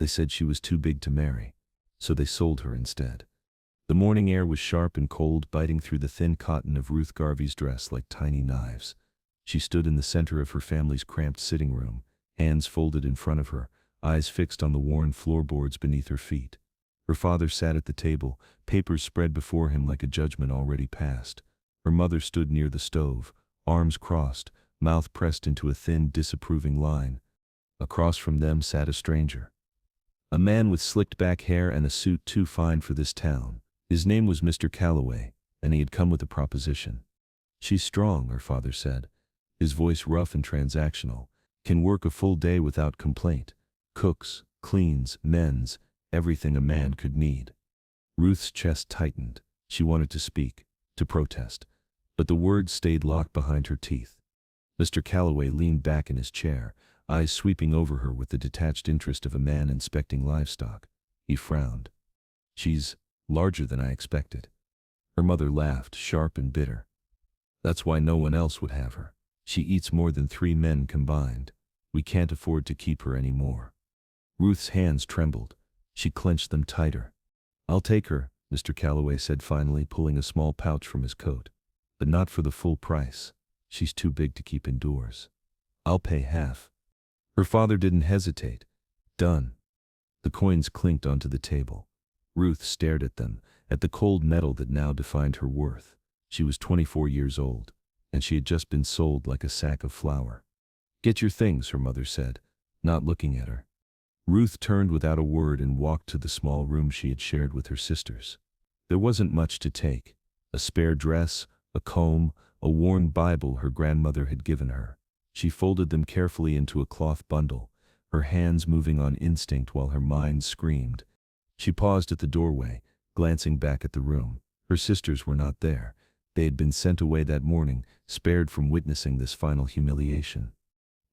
They said she was too big to marry, so they sold her instead. The morning air was sharp and cold, biting through the thin cotton of Ruth Garvey's dress like tiny knives. She stood in the center of her family's cramped sitting room, hands folded in front of her, eyes fixed on the worn floorboards beneath her feet. Her father sat at the table, papers spread before him like a judgment already passed. Her mother stood near the stove, arms crossed, mouth pressed into a thin, disapproving line. Across from them sat a stranger. A man with slicked back hair and a suit too fine for this town. His name was Mr. Calloway, and he had come with a proposition. "She's strong," her father said, his voice rough and transactional. "Can work a full day without complaint. Cooks, cleans, mends, everything a man could need." Ruth's chest tightened. She wanted to speak, to protest, but the words stayed locked behind her teeth. Mr. Calloway leaned back in his chair, eyes sweeping over her with the detached interest of a man inspecting livestock. He frowned. "She's larger than I expected." Her mother laughed, sharp and bitter. "That's why no one else would have her. She eats more than 3 men combined. We can't afford to keep her any more." Ruth's hands trembled. She clenched them tighter. "I'll take her," Mr. Calloway said finally, pulling a small pouch from his coat. "But not for the full price. She's too big to keep indoors. I'll pay half." Her father didn't hesitate. "Done." The coins clinked onto the table. Ruth stared at them, at the cold metal that now defined her worth. She was 24 years old, and she had just been sold like a sack of flour. "Get your things," her mother said, not looking at her. Ruth turned without a word and walked to the small room she had shared with her sisters. There wasn't much to take. A spare dress, a comb, a worn Bible her grandmother had given her. She folded them carefully into a cloth bundle, her hands moving on instinct while her mind screamed. She paused at the doorway, glancing back at the room. Her sisters were not there. They had been sent away that morning, spared from witnessing this final humiliation.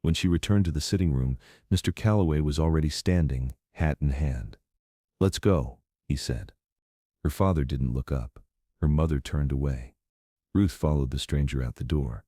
When she returned to the sitting room, Mr. Calloway was already standing, hat in hand. "Let's go," he said. Her father didn't look up. Her mother turned away. Ruth followed the stranger out the door.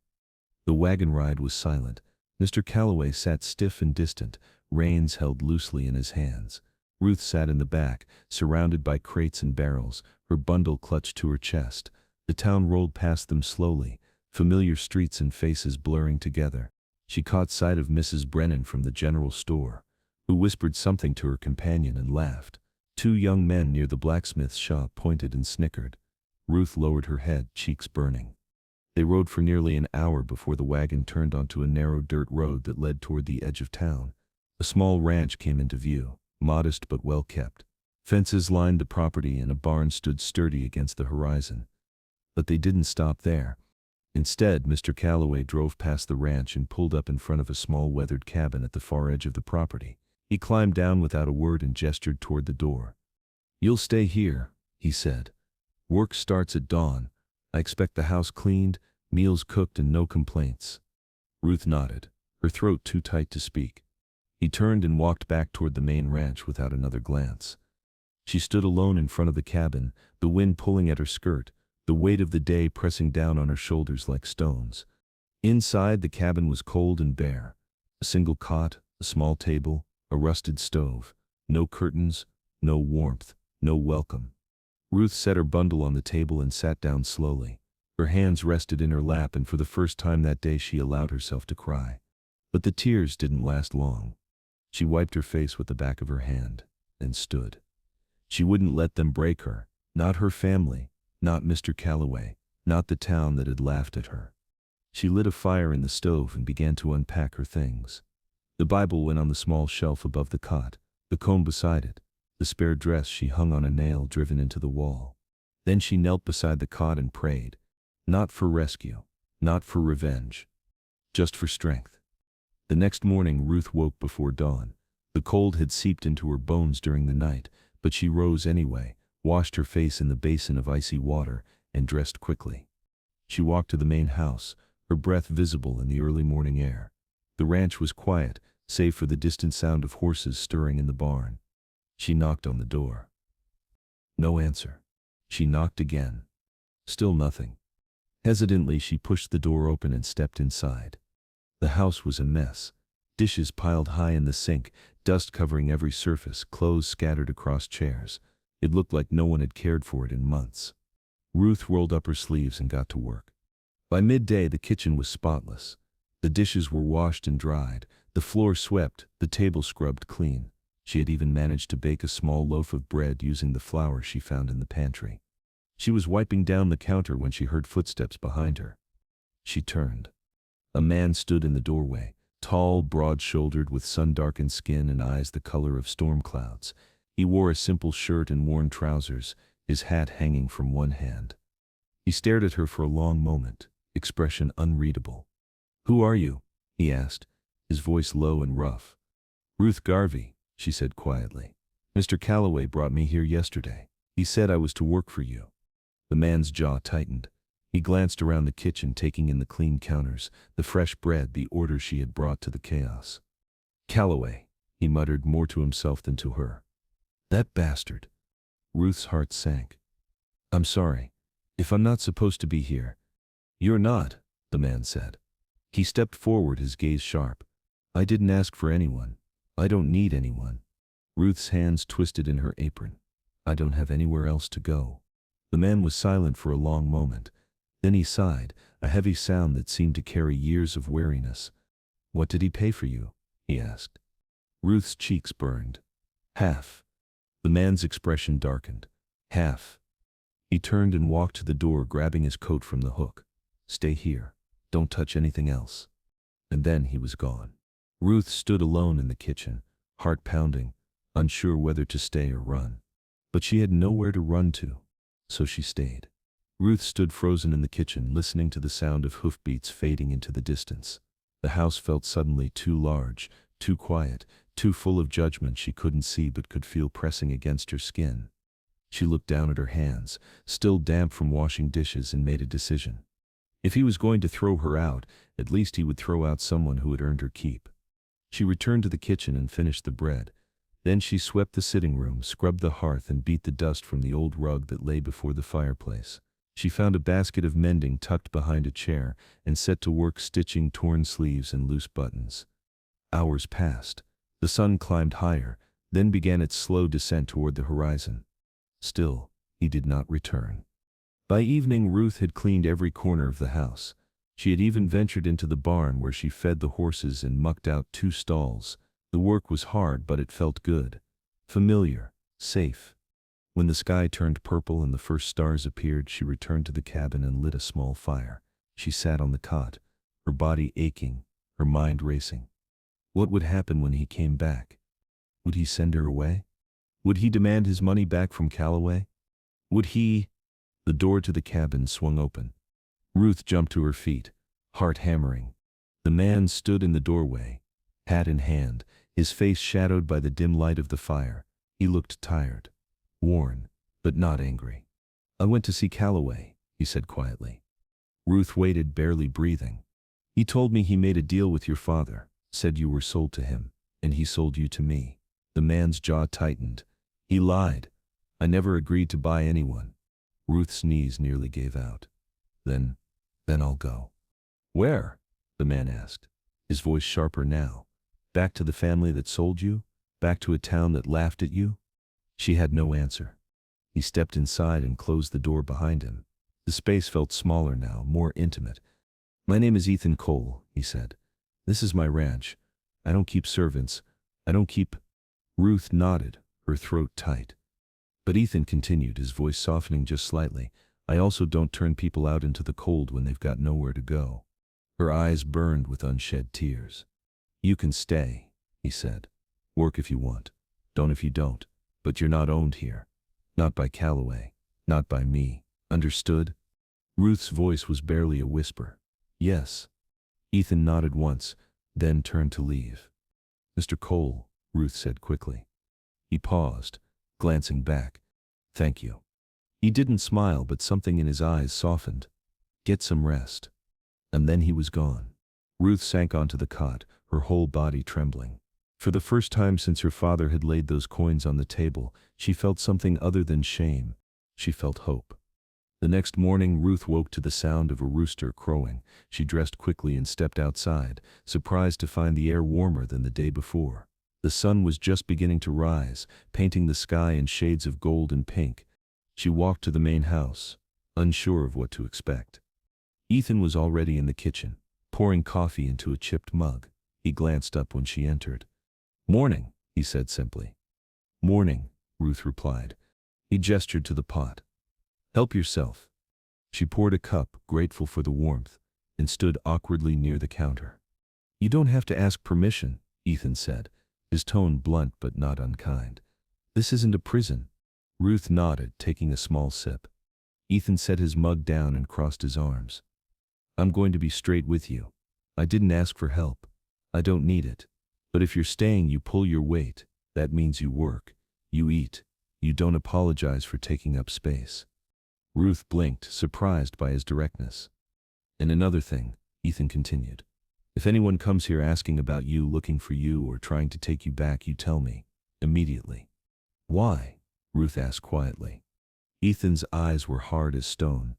The wagon ride was silent. Mr. Calloway sat stiff and distant, reins held loosely in his hands. Ruth sat in the back, surrounded by crates and barrels, her bundle clutched to her chest. The town rolled past them slowly, familiar streets and faces blurring together. She caught sight of Mrs. Brennan from the general store, who whispered something to her companion and laughed. 2 young men near the blacksmith's shop pointed and snickered. Ruth lowered her head, cheeks burning. They rode for nearly an hour before the wagon turned onto a narrow dirt road that led toward the edge of town. A small ranch came into view, modest but well kept. Fences lined the property and a barn stood sturdy against the horizon. But they didn't stop there. Instead, Mr. Calloway drove past the ranch and pulled up in front of a small weathered cabin at the far edge of the property. He climbed down without a word and gestured toward the door. "You'll stay here," he said. "Work starts at dawn. I expect the house cleaned, meals cooked, and no complaints." Ruth nodded, her throat too tight to speak. He turned and walked back toward the main ranch without another glance. She stood alone in front of the cabin, the wind pulling at her skirt, the weight of the day pressing down on her shoulders like stones. Inside, the cabin was cold and bare. A single cot, a small table, a rusted stove. No curtains, no warmth, no welcome. Ruth set her bundle on the table and sat down slowly. Her hands rested in her lap, and for the first time that day she allowed herself to cry. But the tears didn't last long. She wiped her face with the back of her hand, and stood. She wouldn't let them break her, not her family, not Mr. Calloway, not the town that had laughed at her. She lit a fire in the stove and began to unpack her things. The Bible went on the small shelf above the cot, the comb beside it, the spare dress she hung on a nail driven into the wall. Then she knelt beside the cot and prayed, not for rescue, not for revenge, just for strength. The next morning Ruth woke before dawn. The cold had seeped into her bones during the night, but she rose anyway, washed her face in the basin of icy water, and dressed quickly. She walked to the main house, her breath visible in the early morning air. The ranch was quiet, save for the distant sound of horses stirring in the barn. She knocked on the door. No answer. She knocked again. Still nothing. Hesitantly she pushed the door open and stepped inside. The house was a mess. Dishes piled high in the sink, dust covering every surface, clothes scattered across chairs. It looked like no one had cared for it in months. Ruth rolled up her sleeves and got to work. By midday, the kitchen was spotless. The dishes were washed and dried, the floor swept, the table scrubbed clean. She had even managed to bake a small loaf of bread using the flour she found in the pantry. She was wiping down the counter when she heard footsteps behind her. She turned. A man stood in the doorway, tall, broad-shouldered, with sun-darkened skin and eyes the color of storm clouds. He wore a simple shirt and worn trousers, his hat hanging from one hand. He stared at her for a long moment, expression unreadable. "Who are you?" he asked, his voice low and rough. "Ruth Garvey," she said quietly. "Mr. Calloway brought me here yesterday. He said I was to work for you." The man's jaw tightened. He glanced around the kitchen, taking in the clean counters, the fresh bread, the orders she had brought to the chaos. "Calloway," he muttered, more to himself than to her. "That bastard." Ruth's heart sank. "I'm sorry. If I'm not supposed to be here." "You're not," the man said. He stepped forward, his gaze sharp. "I didn't ask for anyone. I don't need anyone." Ruth's hands twisted in her apron. "I don't have anywhere else to go." The man was silent for a long moment. Then he sighed, a heavy sound that seemed to carry years of weariness. "What did he pay for you?" he asked. Ruth's cheeks burned. "Half." The man's expression darkened. "Half." He turned and walked to the door, grabbing his coat from the hook. "Stay here. Don't touch anything else." And then he was gone. Ruth stood alone in the kitchen, heart pounding, unsure whether to stay or run. But she had nowhere to run to, so she stayed. Ruth stood frozen in the kitchen, listening to the sound of hoofbeats fading into the distance. The house felt suddenly too large, too quiet, too full of judgment she couldn't see but could feel pressing against her skin. She looked down at her hands, still damp from washing dishes, and made a decision. If he was going to throw her out, at least he would throw out someone who had earned her keep. She returned to the kitchen and finished the bread. Then she swept the sitting room, scrubbed the hearth, and beat the dust from the old rug that lay before the fireplace. She found a basket of mending tucked behind a chair and set to work stitching torn sleeves and loose buttons. Hours passed. The sun climbed higher, then began its slow descent toward the horizon. Still, he did not return. By evening, Ruth had cleaned every corner of the house. She had even ventured into the barn where she fed the horses and mucked out 2 stalls. The work was hard, but it felt good. Familiar, safe. When the sky turned purple and the first stars appeared, she returned to the cabin and lit a small fire. She sat on the cot, her body aching, her mind racing. What would happen when he came back? Would he send her away? Would he demand his money back from Calloway? Would he? The door to the cabin swung open. Ruth jumped to her feet, heart hammering. The man stood in the doorway, hat in hand, his face shadowed by the dim light of the fire. He looked tired, worn, but not angry. "I went to see Calloway," he said quietly. Ruth waited, barely breathing. "He told me he made a deal with your father, said you were sold to him, and he sold you to me." The man's jaw tightened. "He lied. I never agreed to buy anyone." Ruth's knees nearly gave out. Then I'll go." "Where?" the man asked, his voice sharper now. "Back to the family that sold you? Back to a town that laughed at you?" She had no answer. He stepped inside and closed the door behind him. The space felt smaller now, more intimate. "My name is Ethan Cole," he said. "This is my ranch. I don't keep servants. I don't keep—" Ruth nodded, her throat tight. But Ethan continued, his voice softening just slightly. "I also don't turn people out into the cold when they've got nowhere to go." Her eyes burned with unshed tears. "You can stay," he said. "Work if you want. Don't if you don't. But you're not owned here. Not by Calloway. Not by me. Understood?" Ruth's voice was barely a whisper. "Yes." Ethan nodded once, then turned to leave. "Mr. Cole," Ruth said quickly. He paused, glancing back. "Thank you." He didn't smile, but something in his eyes softened. "Get some rest." And then he was gone. Ruth sank onto the cot, her whole body trembling. For the first time since her father had laid those coins on the table, she felt something other than shame. She felt hope. The next morning, Ruth woke to the sound of a rooster crowing. She dressed quickly and stepped outside, surprised to find the air warmer than the day before. The sun was just beginning to rise, painting the sky in shades of gold and pink. She walked to the main house, unsure of what to expect. Ethan was already in the kitchen, pouring coffee into a chipped mug. He glanced up when she entered. "Morning," he said simply. "Morning," Ruth replied. He gestured to the pot. "Help yourself." She poured a cup, grateful for the warmth, and stood awkwardly near the counter. "You don't have to ask permission," Ethan said, his tone blunt but not unkind. "This isn't a prison." Ruth nodded, taking a small sip. Ethan set his mug down and crossed his arms. "I'm going to be straight with you. I didn't ask for help. I don't need it. But if you're staying, you pull your weight. That means you work. You eat. You don't apologize for taking up space." Ruth blinked, surprised by his directness. "And another thing," Ethan continued. "If anyone comes here asking about you, looking for you, or trying to take you back, you tell me. Immediately." "Why?" Ruth asked quietly. Ethan's eyes were hard as stone.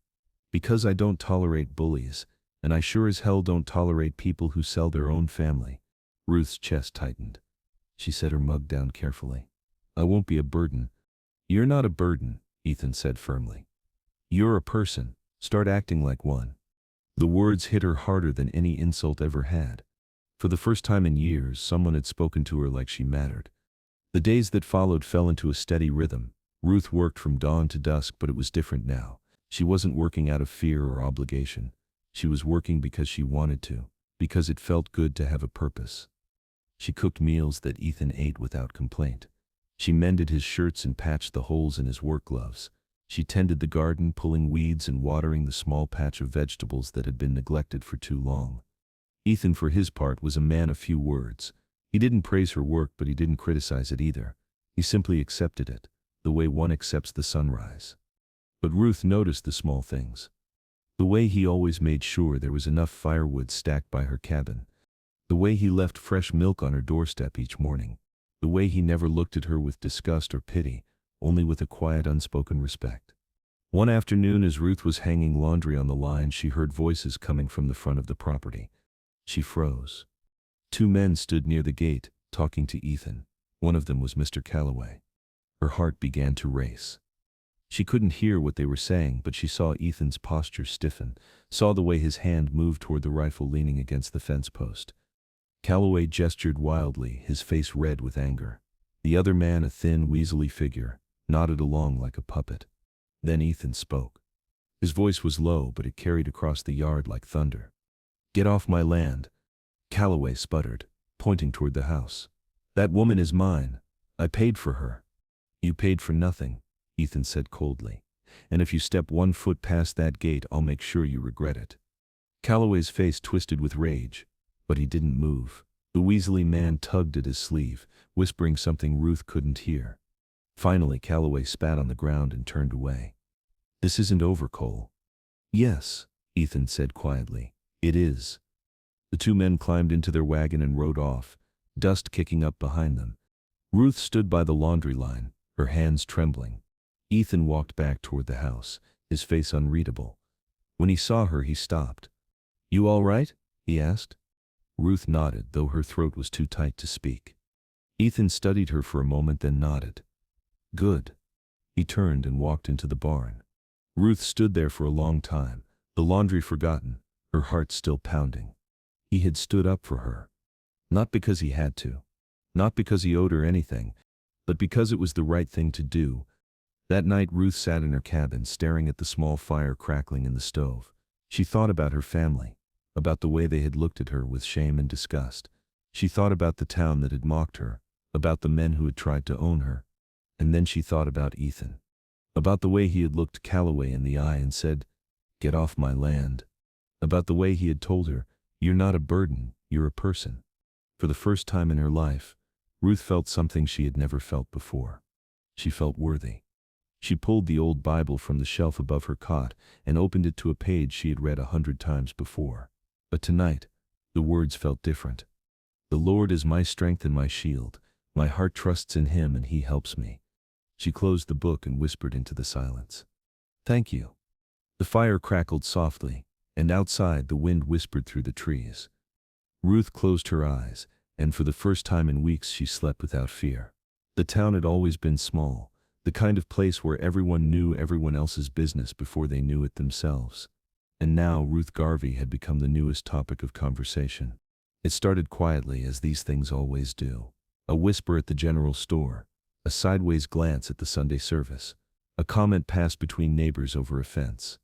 "Because I don't tolerate bullies, and I sure as hell don't tolerate people who sell their own family." Ruth's chest tightened. She set her mug down carefully. "I won't be a burden." "You're not a burden," Ethan said firmly. "You're a person. Start acting like one." The words hit her harder than any insult ever had. For the first time in years, someone had spoken to her like she mattered. The days that followed fell into a steady rhythm. Ruth worked from dawn to dusk, but it was different now. She wasn't working out of fear or obligation. She was working because she wanted to, because it felt good to have a purpose. She cooked meals that Ethan ate without complaint. She mended his shirts and patched the holes in his work gloves. She tended the garden, pulling weeds and watering the small patch of vegetables that had been neglected for too long. Ethan, for his part, was a man of few words. He didn't praise her work, but he didn't criticize it either. He simply accepted it, the way one accepts the sunrise. But Ruth noticed the small things. The way he always made sure there was enough firewood stacked by her cabin. The way he left fresh milk on her doorstep each morning. The way he never looked at her with disgust or pity, only with a quiet, unspoken respect. One afternoon, as Ruth was hanging laundry on the line, she heard voices coming from the front of the property. She froze. Two men stood near the gate, talking to Ethan. One of them was Mr. Calloway. Her heart began to race. She couldn't hear what they were saying, but she saw Ethan's posture stiffen, saw the way his hand moved toward the rifle leaning against the fence post. Calloway gestured wildly, his face red with anger. The other man, a thin, weaselly figure, nodded along like a puppet. Then Ethan spoke. His voice was low, but it carried across the yard like thunder. "Get off my land," Calloway sputtered, pointing toward the house. "That woman is mine. I paid for her." "You paid for nothing," Ethan said coldly. "And if you step 1 foot past that gate, I'll make sure you regret it." Calloway's face twisted with rage, but he didn't move. The weaselly man tugged at his sleeve, whispering something Ruth couldn't hear. Finally, Calloway spat on the ground and turned away. "This isn't over, Cole." "Yes," Ethan said quietly. "It is." The two men climbed into their wagon and rode off, dust kicking up behind them. Ruth stood by the laundry line, her hands trembling. Ethan walked back toward the house, his face unreadable. When he saw her, he stopped. "You all right?" he asked. Ruth nodded, though her throat was too tight to speak. Ethan studied her for a moment, then nodded. "Good." He turned and walked into the barn. Ruth stood there for a long time, the laundry forgotten, her heart still pounding. He had stood up for her. Not because he had to. Not because he owed her anything, but because it was the right thing to do. That night Ruth sat in her cabin, staring at the small fire crackling in the stove. She thought about her family, about the way they had looked at her with shame and disgust. She thought about the town that had mocked her, about the men who had tried to own her. And then she thought about Ethan. About the way he had looked Calloway in the eye and said, "Get off my land." About the way he had told her, "You're not a burden, you're a person." For the first time in her life, Ruth felt something she had never felt before. She felt worthy. She pulled the old Bible from the shelf above her cot and opened it to a page she had read 100 times before. But tonight, the words felt different. "The Lord is my strength and my shield. My heart trusts in him and he helps me." She closed the book and whispered into the silence, "Thank you." The fire crackled softly, and outside the wind whispered through the trees. Ruth closed her eyes, and for the first time in weeks she slept without fear. The town had always been small, the kind of place where everyone knew everyone else's business before they knew it themselves. And now Ruth Garvey had become the newest topic of conversation. It started quietly, as these things always do. A whisper at the general store, a sideways glance at the Sunday service, a comment passed between neighbors over a fence.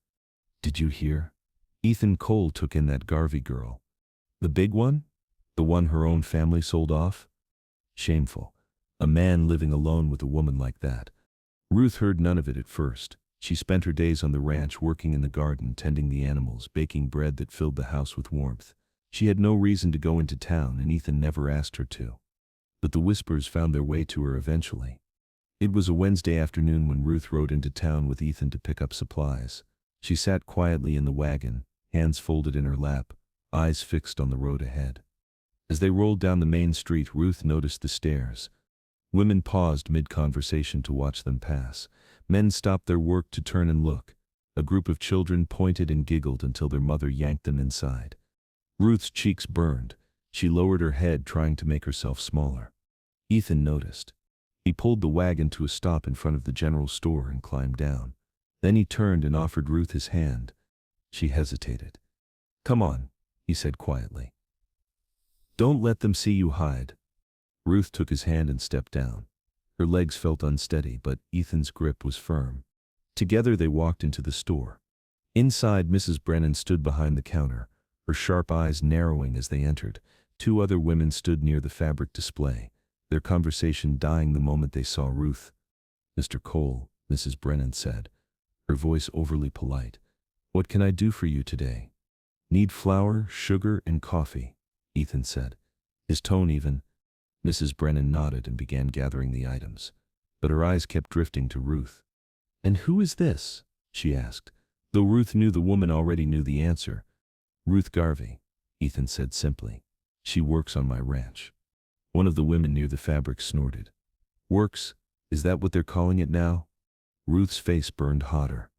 "Did you hear? Ethan Cole took in that Garvey girl. The big one? The one her own family sold off? Shameful. A man living alone with a woman like that." Ruth heard none of it at first. She spent her days on the ranch, working in the garden, tending the animals, baking bread that filled the house with warmth. She had no reason to go into town, and Ethan never asked her to. But the whispers found their way to her eventually. It was a Wednesday afternoon when Ruth rode into town with Ethan to pick up supplies. She sat quietly in the wagon, hands folded in her lap, eyes fixed on the road ahead. As they rolled down the main street, Ruth noticed the stares. Women paused mid-conversation to watch them pass. Men stopped their work to turn and look. A group of children pointed and giggled until their mother yanked them inside. Ruth's cheeks burned. She lowered her head, trying to make herself smaller. Ethan noticed. He pulled the wagon to a stop in front of the general store and climbed down. Then he turned and offered Ruth his hand. She hesitated. "Come on," he said quietly. "Don't let them see you hide." Ruth took his hand and stepped down. Her legs felt unsteady, but Ethan's grip was firm. Together they walked into the store. Inside, Mrs. Brennan stood behind the counter, her sharp eyes narrowing as they entered. Two other women stood near the fabric display, their conversation dying the moment they saw Ruth. "Mr. Cole," Mrs. Brennan said, her voice overly polite. "What can I do for you today?" "Need flour, sugar, and coffee," Ethan said, his tone even. Mrs. Brennan nodded and began gathering the items, but her eyes kept drifting to Ruth. "And who is this?" she asked, though Ruth knew the woman already knew the answer. "Ruth Garvey," Ethan said simply. "She works on my ranch." One of the women near the fabric snorted. "Works? Is that what they're calling it now?" Ruth's face burned hotter.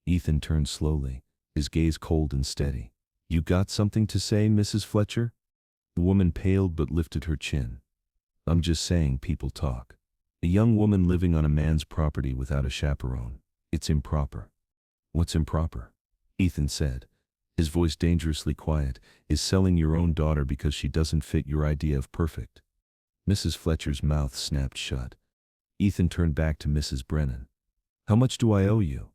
Ethan turned slowly, his gaze cold and steady. "You got something to say, Mrs. Fletcher?" The woman paled but lifted her chin. "I'm just saying people talk. A young woman living on a man's property without a chaperone. It's improper." "What's improper?" Ethan said, his voice dangerously quiet. "Is selling your own daughter because she doesn't fit your idea of perfect." Mrs. Fletcher's mouth snapped shut. Ethan turned back to Mrs. Brennan. "How much do I owe you?"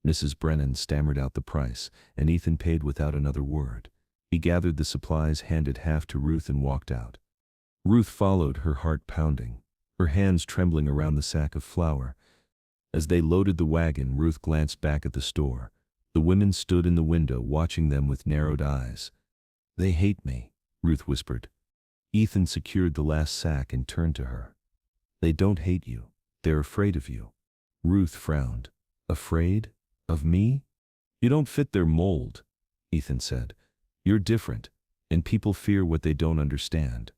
Mrs. Brennan stammered out the price, and Ethan paid without another word. He gathered the supplies, handed half to Ruth, and walked out. Ruth followed, her heart pounding, her hands trembling around the sack of flour. As they loaded the wagon, Ruth glanced back at the store. The women stood in the window, watching them with narrowed eyes. "They hate me," Ruth whispered. Ethan secured the last sack and turned to her. "They don't hate you. They're afraid of you." Ruth frowned. "Afraid? Of me?" "You don't fit their mold," Ethan said. "You're different, and people fear what they don't understand."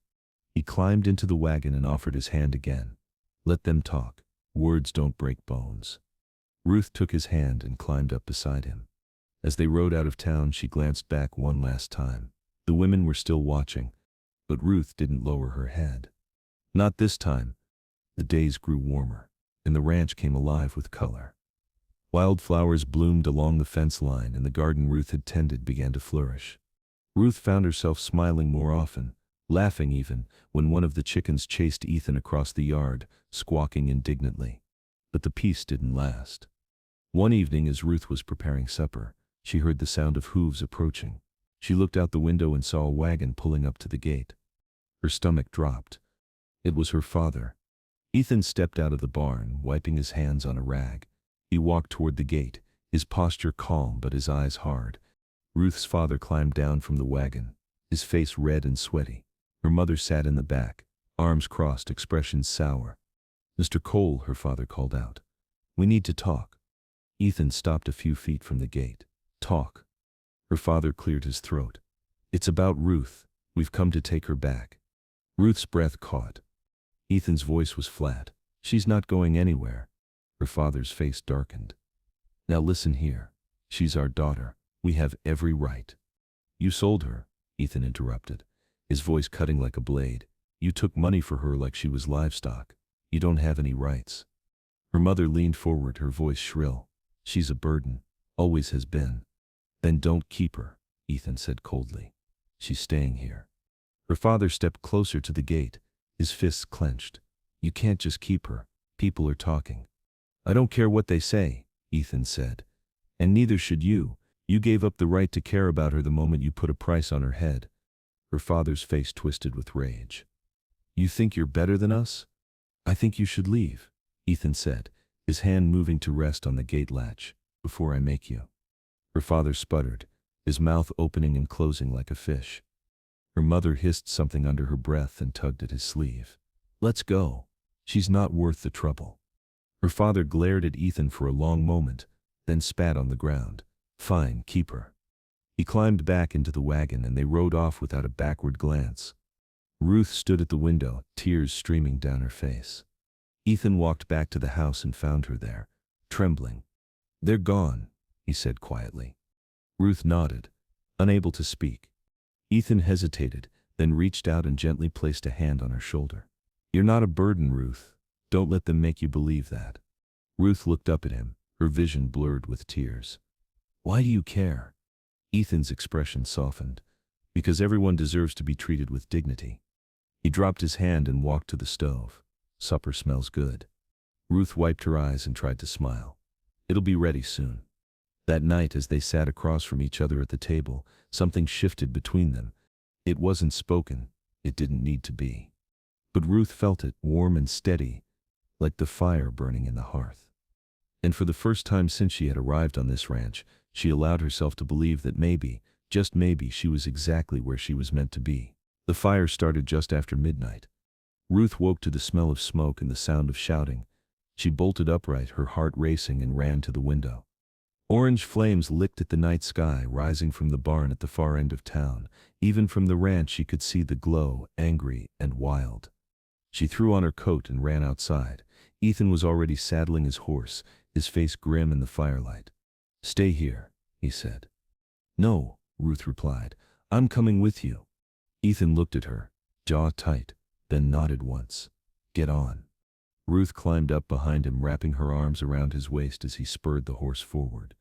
He climbed into the wagon and offered his hand again. "Let them talk. Words don't break bones." Ruth took his hand and climbed up beside him. As they rode out of town, she glanced back one last time. The women were still watching, but Ruth didn't lower her head. Not this time. The days grew warmer, and the ranch came alive with color. Wildflowers bloomed along the fence line, and the garden Ruth had tended began to flourish. Ruth found herself smiling more often, laughing even, when one of the chickens chased Ethan across the yard, squawking indignantly. But the peace didn't last. One evening, as Ruth was preparing supper, she heard the sound of hooves approaching. She looked out the window and saw a wagon pulling up to the gate. Her stomach dropped. It was her father. Ethan stepped out of the barn, wiping his hands on a rag. He walked toward the gate, his posture calm but his eyes hard. Ruth's father climbed down from the wagon, his face red and sweaty. Her mother sat in the back, arms crossed, expression sour. "Mr. Cole," her father called out. "We need to talk." Ethan stopped a few feet from the gate. "Talk?" Her father cleared his throat. "It's about Ruth. We've come to take her back." Ruth's breath caught. Ethan's voice was flat. "She's not going anywhere." Her father's face darkened. "Now listen here. She's our daughter. We have every right. You sold her, Ethan interrupted, his voice cutting like a blade. You took money for her like she was livestock. You don't have any rights. Her mother leaned forward, her voice shrill. She's a burden. Always has been. Then don't keep her, Ethan said coldly. She's staying here. Her father stepped closer to the gate, his fists clenched. You can't just keep her. People are talking. I don't care what they say, Ethan said. And neither should you. You gave up the right to care about her the moment you put a price on her head. Her father's face twisted with rage. You think you're better than us? I think you should leave, Ethan said, his hand moving to rest on the gate latch. Before I make you. Her father sputtered, his mouth opening and closing like a fish. Her mother hissed something under her breath and tugged at his sleeve. Let's go. She's not worth the trouble. Her father glared at Ethan for a long moment, then spat on the ground. Fine, keep her. He climbed back into the wagon and they rode off without a backward glance. Ruth stood at the window, tears streaming down her face. Ethan walked back to the house and found her there, trembling. They're gone, he said quietly. Ruth nodded, unable to speak. Ethan hesitated, then reached out and gently placed a hand on her shoulder. You're not a burden, Ruth. Don't let them make you believe that. Ruth looked up at him, her vision blurred with tears. Why do you care? Ethan's expression softened. Because everyone deserves to be treated with dignity. He dropped his hand and walked to the stove. Supper smells good. Ruth wiped her eyes and tried to smile. It'll be ready soon. That night, as they sat across from each other at the table, something shifted between them. It wasn't spoken. It didn't need to be. But Ruth felt it, warm and steady, like the fire burning in the hearth. And for the first time since she had arrived on this ranch, she allowed herself to believe that maybe, just maybe, she was exactly where she was meant to be. The fire started just after midnight. Ruth woke to the smell of smoke and the sound of shouting. She bolted upright, her heart racing, and ran to the window. Orange flames licked at the night sky, rising from the barn at the far end of town. Even from the ranch she could see the glow, angry and wild. She threw on her coat and ran outside. Ethan was already saddling his horse, his face grim in the firelight. Stay here, he said. No, Ruth replied. I'm coming with you. Ethan looked at her, jaw tight, then nodded once. Get on. Ruth climbed up behind him, wrapping her arms around his waist as he spurred the horse forward.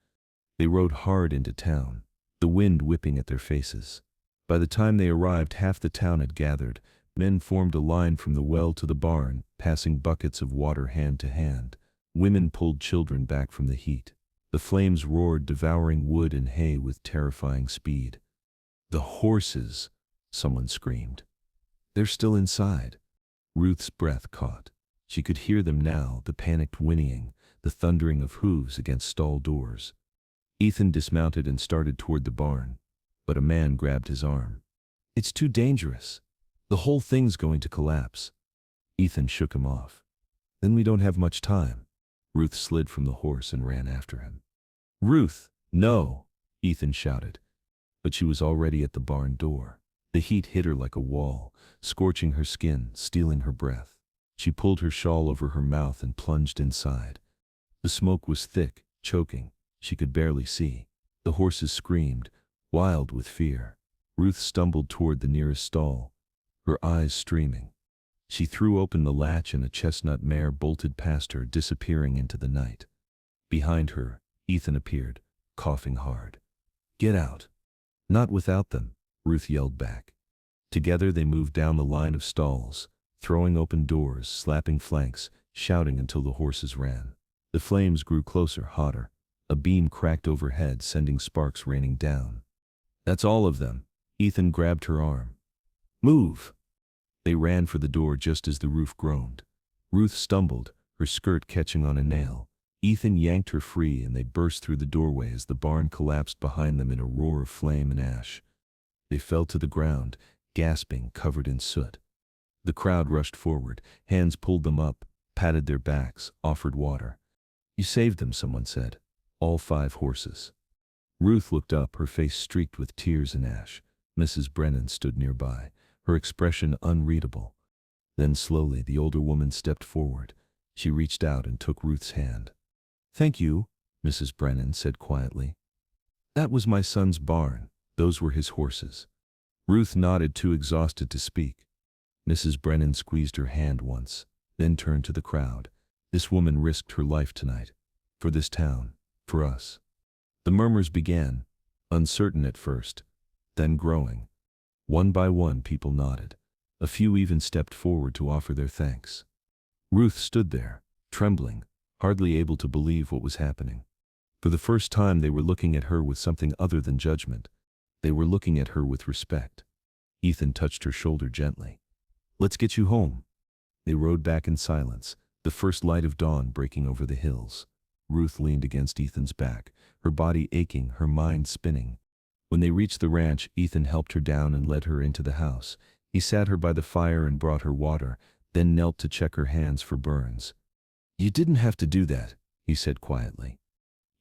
They rode hard into town, the wind whipping at their faces. By the time they arrived, half the town had gathered. Men formed a line from the well to the barn, passing buckets of water hand to hand. Women pulled children back from the heat. The flames roared, devouring wood and hay with terrifying speed. The horses, someone screamed. They're still inside. Ruth's breath caught. She could hear them now, the panicked whinnying, the thundering of hooves against stall doors. Ethan dismounted and started toward the barn, but a man grabbed his arm. It's too dangerous. The whole thing's going to collapse. Ethan shook him off. Then we don't have much time. Ruth slid from the horse and ran after him. Ruth, no, Ethan shouted. But she was already at the barn door. The heat hit her like a wall, scorching her skin, stealing her breath. She pulled her shawl over her mouth and plunged inside. The smoke was thick, choking. She could barely see. The horses screamed, wild with fear. Ruth stumbled toward the nearest stall, her eyes streaming. She threw open the latch and a chestnut mare bolted past her, disappearing into the night. Behind her, Ethan appeared, coughing hard. Get out. Not without them, Ruth yelled back. Together they moved down the line of stalls, throwing open doors, slapping flanks, shouting until the horses ran. The flames grew closer, hotter. A beam cracked overhead, sending sparks raining down. That's all of them. Ethan grabbed her arm. Move! They ran for the door just as the roof groaned. Ruth stumbled, her skirt catching on a nail. Ethan yanked her free and they burst through the doorway as the barn collapsed behind them in a roar of flame and ash. They fell to the ground, gasping, covered in soot. The crowd rushed forward, hands pulled them up, patted their backs, offered water. You saved them, someone said. All 5 horses. Ruth looked up, her face streaked with tears and ash. Mrs. Brennan stood nearby, her expression unreadable. Then slowly the older woman stepped forward. She reached out and took Ruth's hand. Thank you, Mrs. Brennan said quietly. That was my son's barn. Those were his horses. Ruth nodded, too exhausted to speak. Mrs. Brennan squeezed her hand once, then turned to the crowd. This woman risked her life tonight. For this town. For us. The murmurs began, uncertain at first, then growing. One by one people nodded. A few even stepped forward to offer their thanks. Ruth stood there, trembling, hardly able to believe what was happening. For the first time they were looking at her with something other than judgment. They were looking at her with respect. Ethan touched her shoulder gently. "Let's get you home." They rode back in silence, the first light of dawn breaking over the hills. Ruth leaned against Ethan's back, her body aching, her mind spinning. When they reached the ranch, Ethan helped her down and led her into the house. He sat her by the fire and brought her water, then knelt to check her hands for burns. "You didn't have to do that," he said quietly.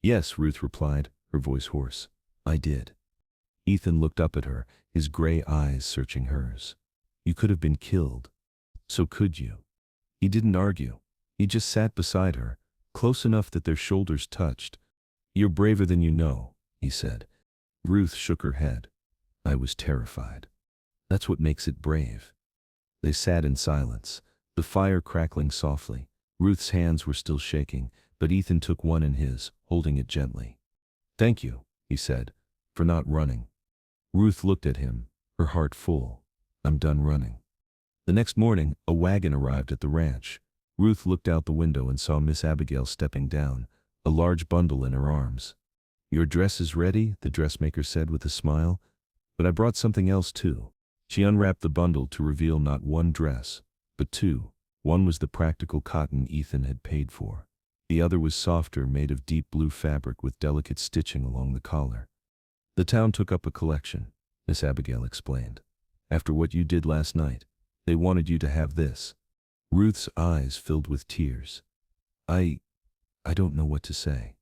"Yes," Ruth replied, her voice hoarse. "I did." Ethan looked up at her, his gray eyes searching hers. "You could have been killed. So could you." He didn't argue. He just sat beside her, close enough that their shoulders touched. "You're braver than you know," he said. Ruth shook her head. "I was terrified. That's what makes it brave." They sat in silence, the fire crackling softly. Ruth's hands were still shaking, but Ethan took one in his, holding it gently. "Thank you," he said, "for not running." Ruth looked at him, her heart full. "I'm done running." The next morning, a wagon arrived at the ranch. Ruth looked out the window and saw Miss Abigail stepping down, a large bundle in her arms. "Your dress is ready," the dressmaker said with a smile. "But I brought something else too." She unwrapped the bundle to reveal not one dress, but two. One was the practical cotton Ethan had paid for. The other was softer, made of deep blue fabric with delicate stitching along the collar. "The town took up a collection," Miss Abigail explained. "After what you did last night, they wanted you to have this." Ruth's eyes filled with tears. I don't know what to say."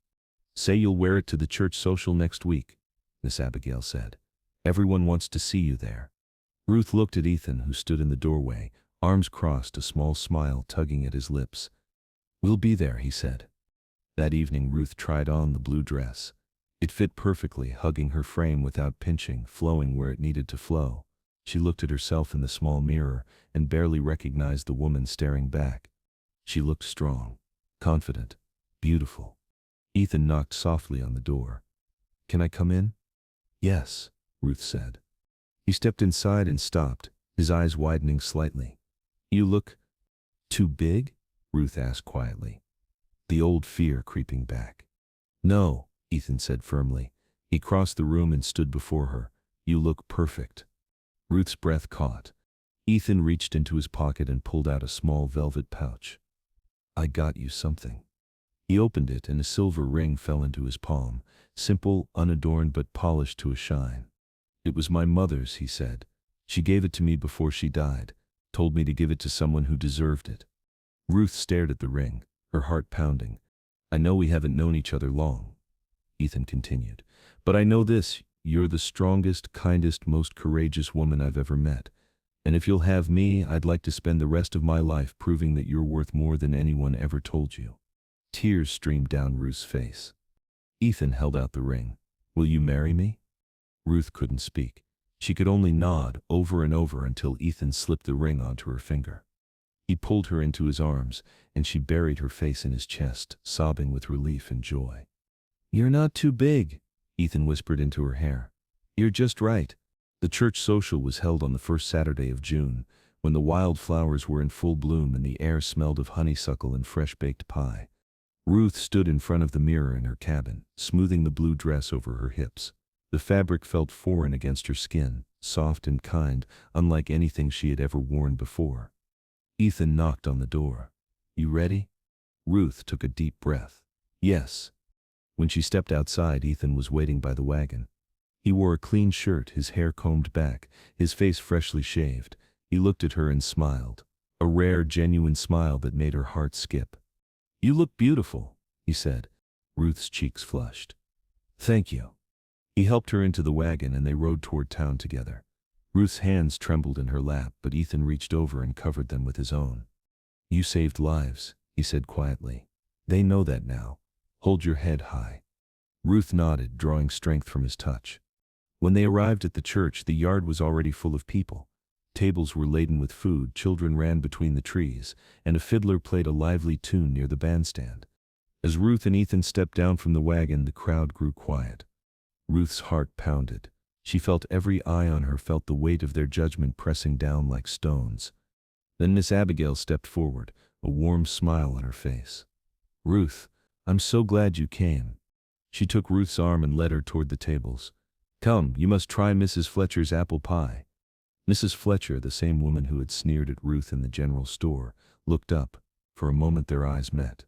"Say you'll wear it to the church social next week," Miss Abigail said. "Everyone wants to see you there." Ruth looked at Ethan, who stood in the doorway, arms crossed, a small smile tugging at his lips. "We'll be there," he said. That evening Ruth tried on the blue dress. It fit perfectly, hugging her frame without pinching, flowing where it needed to flow. She looked at herself in the small mirror and barely recognized the woman staring back. She looked strong, confident, beautiful. Ethan knocked softly on the door. "Can I come in?" "Yes," Ruth said. He stepped inside and stopped, his eyes widening slightly. "You look too big?" Ruth asked quietly, the old fear creeping back. "No," Ethan said firmly. He crossed the room and stood before her. "You look perfect." Ruth's breath caught. Ethan reached into his pocket and pulled out a small velvet pouch. "I got you something." He opened it and a silver ring fell into his palm, simple, unadorned but polished to a shine. "It was my mother's," he said. "She gave it to me before she died, told me to give it to someone who deserved it." Ruth stared at the ring, her heart pounding. "I know we haven't known each other long," Ethan continued, "but I know this, you're the strongest, kindest, most courageous woman I've ever met. And if you'll have me, I'd like to spend the rest of my life proving that you're worth more than anyone ever told you." Tears streamed down Ruth's face. Ethan held out the ring. "Will you marry me?" Ruth couldn't speak. She could only nod over and over until Ethan slipped the ring onto her finger. He pulled her into his arms, and she buried her face in his chest, sobbing with relief and joy. "You're not too big," Ethan whispered into her hair. "You're just right." The church social was held on the first Saturday of June, when the wildflowers were in full bloom and the air smelled of honeysuckle and fresh-baked pie. Ruth stood in front of the mirror in her cabin, smoothing the blue dress over her hips. The fabric felt foreign against her skin, soft and kind, unlike anything she had ever worn before. Ethan knocked on the door. "You ready?" Ruth took a deep breath. "Yes." When she stepped outside, Ethan was waiting by the wagon. He wore a clean shirt, his hair combed back, his face freshly shaved. He looked at her and smiled, a rare, genuine smile that made her heart skip. "You look beautiful," he said. Ruth's cheeks flushed. "Thank you." He helped her into the wagon and they rode toward town together. Ruth's hands trembled in her lap, but Ethan reached over and covered them with his own. "You saved lives," he said quietly. "They know that now. Hold your head high." Ruth nodded, drawing strength from his touch. When they arrived at the church, the yard was already full of people. Tables were laden with food, children ran between the trees, and a fiddler played a lively tune near the bandstand. As Ruth and Ethan stepped down from the wagon, the crowd grew quiet. Ruth's heart pounded. She felt every eye on her, felt the weight of their judgment pressing down like stones. Then Miss Abigail stepped forward, a warm smile on her face. "Ruth, I'm so glad you came." She took Ruth's arm and led her toward the tables. "Come, you must try Mrs. Fletcher's apple pie." Mrs. Fletcher, the same woman who had sneered at Ruth in the general store, looked up. For a moment their eyes met.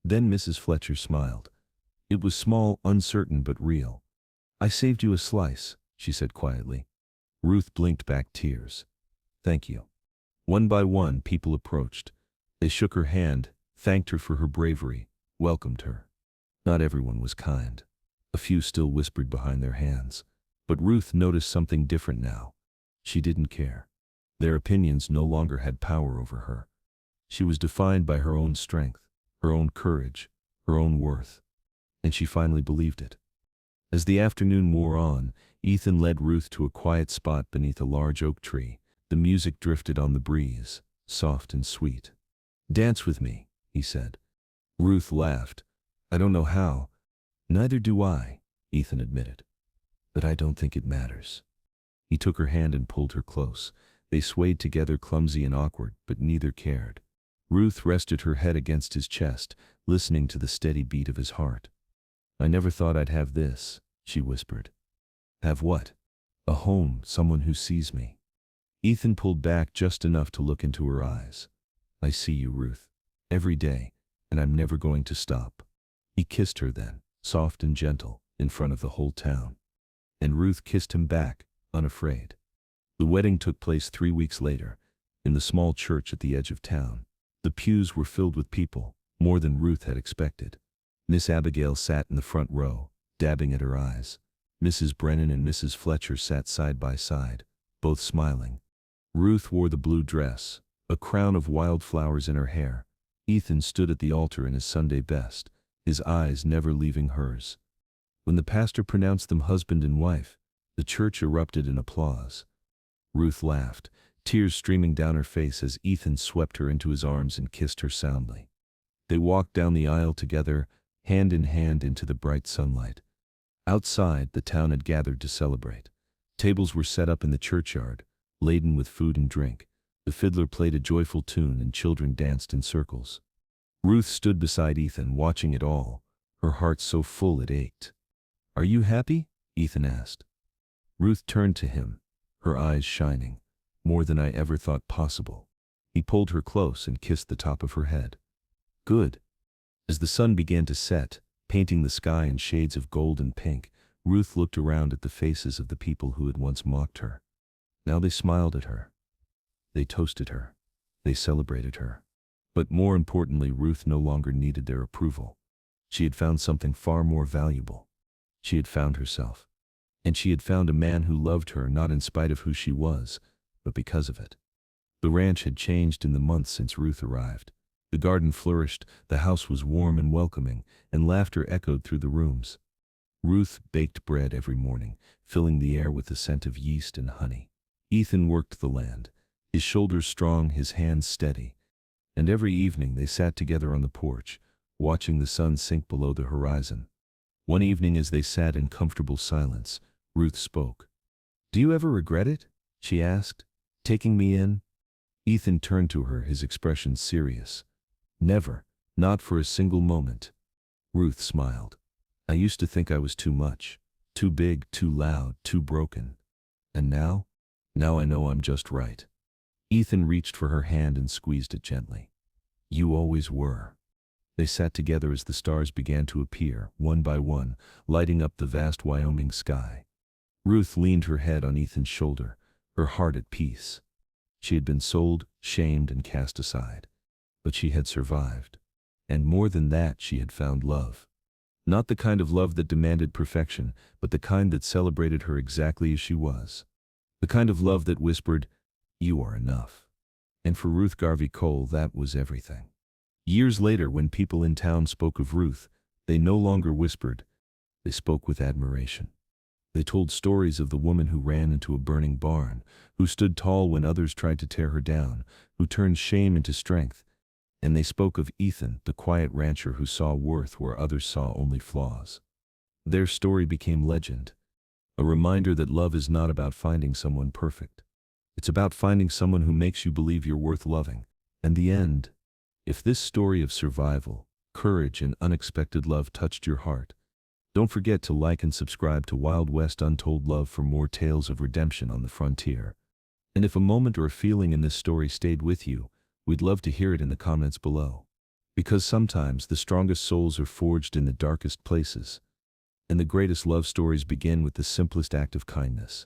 Then Mrs. Fletcher smiled. It was small, uncertain, but real. "I saved you a slice," she said quietly. Ruth blinked back tears. "Thank you." One by one, people approached. They shook her hand, thanked her for her bravery, welcomed her. Not everyone was kind. A few still whispered behind their hands. But Ruth noticed something different now. She didn't care. Their opinions no longer had power over her. She was defined by her own strength, her own courage, her own worth. And she finally believed it. As the afternoon wore on, Ethan led Ruth to a quiet spot beneath a large oak tree. The music drifted on the breeze, soft and sweet. "Dance with me," he said. Ruth laughed. "I don't know how." "Neither do I," Ethan admitted. "But I don't think it matters." He took her hand and pulled her close. They swayed together, clumsy and awkward, but neither cared. Ruth rested her head against his chest, listening to the steady beat of his heart. "I never thought I'd have this," she whispered. "Have what?" "A home, someone who sees me." Ethan pulled back just enough to look into her eyes. "I see you, Ruth, every day, and I'm never going to stop." He kissed her then, soft and gentle, in front of the whole town. And Ruth kissed him back, unafraid. The wedding took place 3 weeks later, in the small church at the edge of town. The pews were filled with people, more than Ruth had expected. Miss Abigail sat in the front row, dabbing at her eyes. Mrs. Brennan and Mrs. Fletcher sat side by side, both smiling. Ruth wore the blue dress, a crown of wildflowers in her hair. Ethan stood at the altar in his Sunday best, his eyes never leaving hers. When the pastor pronounced them husband and wife, the church erupted in applause. Ruth laughed, tears streaming down her face as Ethan swept her into his arms and kissed her soundly. They walked down the aisle together, hand in hand into the bright sunlight. Outside, the town had gathered to celebrate. Tables were set up in the churchyard, laden with food and drink. The fiddler played a joyful tune and children danced in circles. Ruth stood beside Ethan, watching it all, her heart so full it ached. "Are you happy?" Ethan asked. Ruth turned to him, her eyes shining, "More than I ever thought possible." He pulled her close and kissed the top of her head. "Good." As the sun began to set, painting the sky in shades of gold and pink, Ruth looked around at the faces of the people who had once mocked her. Now they smiled at her. They toasted her. They celebrated her. But more importantly, Ruth no longer needed their approval. She had found something far more valuable. She had found herself. And she had found a man who loved her not in spite of who she was, but because of it. The ranch had changed in the months since Ruth arrived. The garden flourished, the house was warm and welcoming, and laughter echoed through the rooms. Ruth baked bread every morning, filling the air with the scent of yeast and honey. Ethan worked the land, his shoulders strong, his hands steady. And every evening they sat together on the porch, watching the sun sink below the horizon. One evening as they sat in comfortable silence, Ruth spoke. "Do you ever regret it?" she asked, "taking me in?" Ethan turned to her, his expression serious. "Never, not for a single moment." Ruth smiled. "I used to think I was too much, too big, too loud, too broken. And now? Now I know I'm just right." Ethan reached for her hand and squeezed it gently. "You always were." They sat together as the stars began to appear, one by one, lighting up the vast Wyoming sky. Ruth leaned her head on Ethan's shoulder, her heart at peace. She had been sold, shamed, and cast aside. But she had survived. And more than that, she had found love. Not the kind of love that demanded perfection, but the kind that celebrated her exactly as she was. The kind of love that whispered, "You are enough." And for Ruth Garvey Cole, that was everything. Years later, when people in town spoke of Ruth, they no longer whispered, They spoke with admiration. They told stories of the woman who ran into a burning barn, who stood tall when others tried to tear her down, who turned shame into strength. And they spoke of Ethan, the quiet rancher who saw worth where others saw only flaws. Their story became legend, a reminder that love is not about finding someone perfect. It's about finding someone who makes you believe you're worth loving. And the end. If this story of survival, courage, and unexpected love touched your heart, don't forget to like and subscribe to Wild West Untold Love for more tales of redemption on the frontier. And if a moment or a feeling in this story stayed with you, we'd love to hear it in the comments below. Because sometimes the strongest souls are forged in the darkest places, and the greatest love stories begin with the simplest act of kindness.